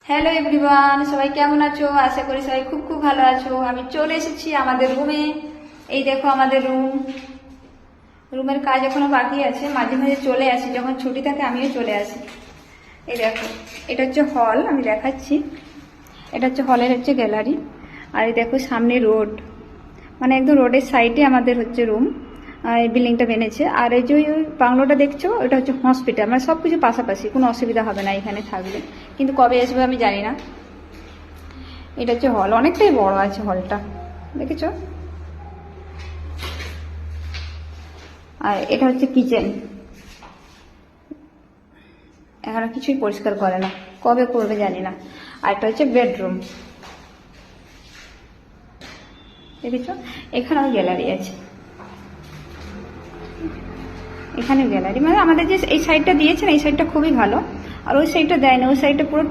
Hello everyone, সবাই কেমন আছো? আশা করি সবাই খুব খুব ভালো আছো। আমি চলে এসেছি আমাদের রুমে। এই দেখো আমাদের রুমের কাজ এখনো বাকি আছে, মাঝে মাঝে চলে আসি, যখন ছুটি থাকে আমিও চলে আসি। এই দেখো, এটা হচ্ছে হল, আমি দেখাচ্ছি। এটা হচ্ছে হলের গ্যালারি। আর এই দেখো সামনে রোড, মানে একদম রোডের সাইডে আমাদের হচ্ছে রুম, এই বিল্ডিংটা বেনেছে। আর এই যে ওই বাংলোটা দেখছো, ওটা হচ্ছে হসপিটাল, মানে সব কিছু পাশাপাশি, কোনো অসুবিধা হবে না এখানে থাকলে। কিন্তু কবে আসবে আমি জানি না। এটা হচ্ছে হল, অনেকটাই বড় আছে হলটা, দেখেছো? আর এটা হচ্ছে কিচেন, এখনো কিছুই পরিষ্কার করে না, কবে করবে জানি না। আর এটা হচ্ছে বেডরুম, দেখেছো? এখানেও গ্যালারি আছে, এখানে গ্যালারি, মানে আমাদের যে এই সাইডটা দিয়েছে না, এই সাইডটা খুবই ভালো। আর ওই সাইডটা দেয় না, ওই সাইডটা পুরো